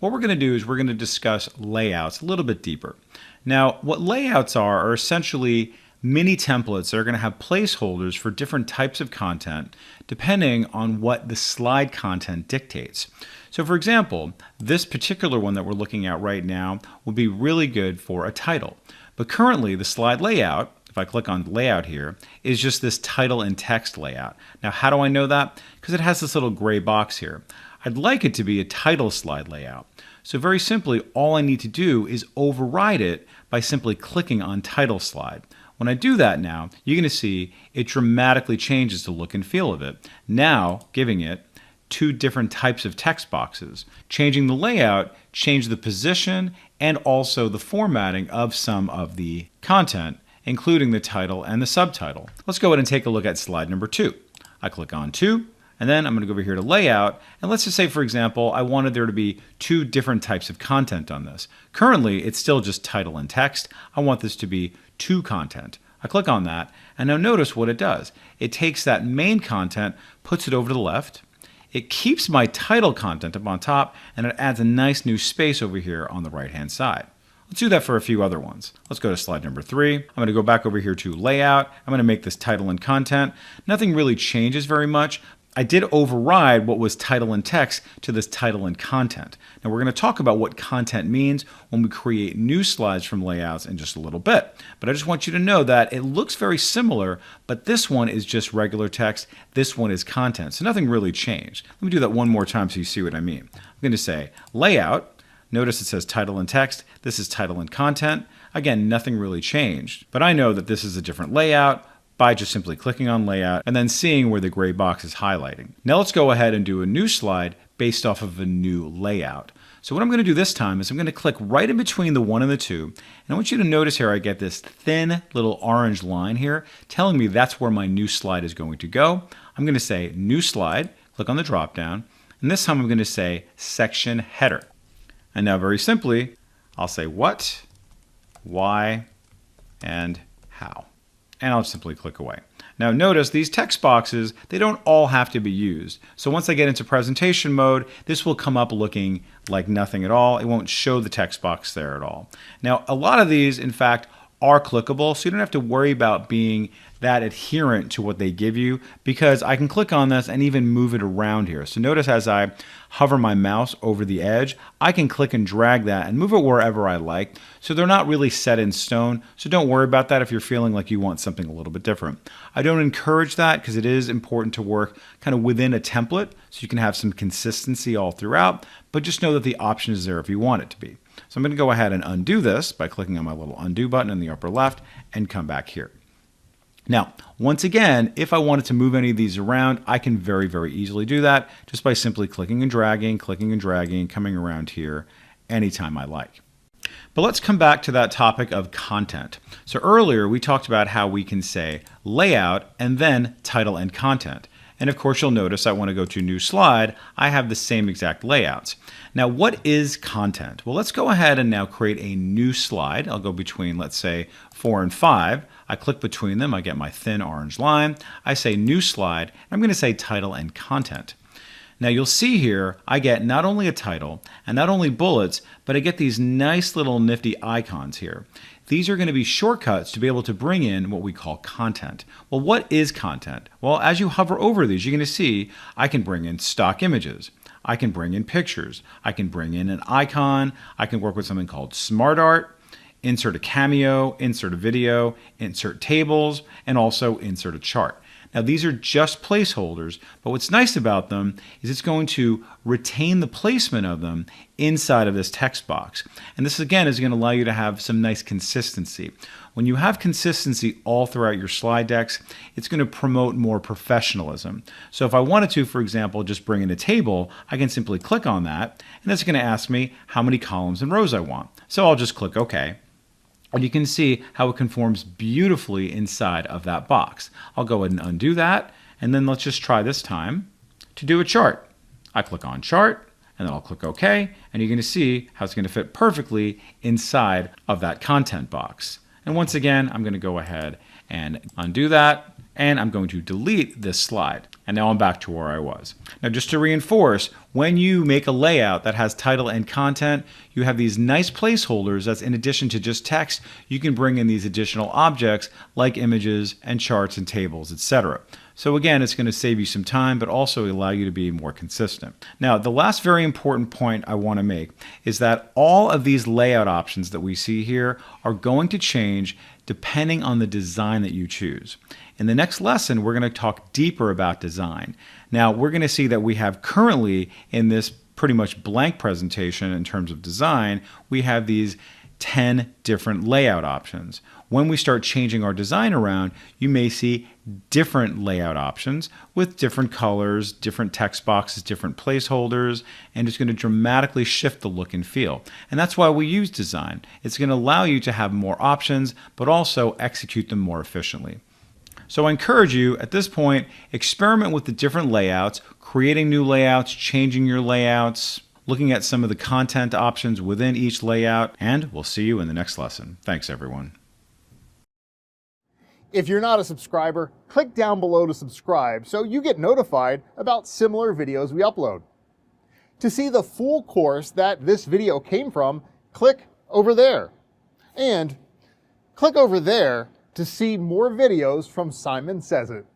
what we're going to do is we're going to discuss layouts a little bit deeper. Now, what layouts are essentially mini templates that are going to have placeholders for different types of content depending on what the slide content dictates. So for example, this particular one that we're looking at right now will be really good for a title. But currently the slide layout, if I click on layout here, is just this title and text layout. Now how do I know that? Because it has this little gray box here. I'd like it to be a title slide layout. So very simply, all I need to do is override it by simply clicking on title slide. When I do that now, you're going to see it dramatically changes the look and feel of it. Now, giving it two different types of text boxes. Changing the layout, change the position, and also the formatting of some of the content, including the title and the subtitle. Let's go ahead and take a look at slide number 2. I click on 2, and then I'm going to go over here to layout, and let's just say, for example, I wanted there to be two different types of content on this. Currently, it's still just title and text. I want this to be two content. I click on that, and now notice what it does. It takes that main content, puts it over to the left. It keeps my title content up on top, and it adds a nice new space over here on the right-hand side. Let's do that for a few other ones. Let's go to slide number 3. I'm going to go back over here to layout. I'm going to make this title and content. Nothing really changes very much. I did override what was title and text to this title and content. Now we're going to talk about what content means when we create new slides from layouts in just a little bit. But I just want you to know that it looks very similar, but this one is just regular text. This one is content. So nothing really changed. Let me do that one more time so you see what I mean. I'm going to say layout. Notice it says title and text. This is title and content. Again, nothing really changed. But I know that this is a different layout by just simply clicking on layout and then seeing where the gray box is highlighting. Now let's go ahead and do a new slide based off of a new layout. So what I'm going to do this time is I'm going to click right in between the 1 and the 2. And I want you to notice here I get this thin little orange line here telling me that's where my new slide is going to go. I'm going to say new slide, click on the drop down, and this time I'm going to say section header. And now very simply, I'll say what, why, and how. And I'll simply click away. Now notice these text boxes, they don't all have to be used. So once I get into presentation mode, this will come up looking like nothing at all. It won't show the text box there at all. Now a lot of these, in fact, are clickable, so you don't have to worry about being that adherent to what they give you, because I can click on this and even move it around here. So notice as I hover my mouse over the edge, I can click and drag that and move it wherever I like. So they're not really set in stone, so don't worry about that if you're feeling like you want something a little bit different. I don't encourage that because it is important to work kind of within a template so you can have some consistency all throughout, but just know that the option is there if you want it to be. So I'm going to go ahead and undo this by clicking on my little undo button in the upper left and come back here. Now, once again, if I wanted to move any of these around, I can very, very easily do that just by simply clicking and dragging, coming around here anytime I like. But let's come back to that topic of content. So earlier we talked about how we can say layout and then title and content. And of course, you'll notice I want to go to new slide. I have the same exact layouts. Now, what is content? Well, let's go ahead and now create a new slide. I'll go between, let's say, 4 and 5. I click between them. I get my thin orange line. I say new slide. I'm going to say title and content. Now you'll see here, I get not only a title and not only bullets, but I get these nice little nifty icons here. These are going to be shortcuts to be able to bring in what we call content. Well, what is content? Well, as you hover over these, you're going to see I can bring in stock images. I can bring in pictures. I can bring in an icon. I can work with something called Smart Art, insert a cameo, insert a video, insert tables, and also insert a chart. Now these are just placeholders, but what's nice about them is it's going to retain the placement of them inside of this text box. And this again is going to allow you to have some nice consistency. When you have consistency all throughout your slide decks, it's going to promote more professionalism. So if I wanted to, for example, just bring in a table, I can simply click on that, and it's going to ask me how many columns and rows I want. So I'll just click OK. And you can see how it conforms beautifully inside of that box. I'll go ahead and undo that, and then let's just try this time to do a chart. I click on chart, and then I'll click OK, and you're going to see how it's going to fit perfectly inside of that content box. And once again, I'm going to go ahead and undo that, And I'm going to delete this slide. And now I'm back to where I was. Now just to reinforce, when you make a layout that has title and content, you have these nice placeholders that's in addition to just text, you can bring in these additional objects like images and charts and tables, etc. So again, it's going to save you some time, but also allow you to be more consistent. Now, the last very important point I want to make is that all of these layout options that we see here are going to change depending on the design that you choose. In the next lesson, we're going to talk deeper about design. Now, we're going to see that we have currently in this pretty much blank presentation in terms of design, we have these 10 different layout options. When we start changing our design around, you may see different layout options with different colors, different text boxes, different placeholders, and it's going to dramatically shift the look and feel. And that's why we use design. It's going to allow you to have more options, but also execute them more efficiently. So I encourage you at this point, experiment with the different layouts, creating new layouts, changing your layouts, looking at some of the content options within each layout, and we'll see you in the next lesson. Thanks, everyone. If you're not a subscriber, click down below to subscribe so you get notified about similar videos we upload. To see the full course that this video came from, click over there. And click over there to see more videos from Simon Says It.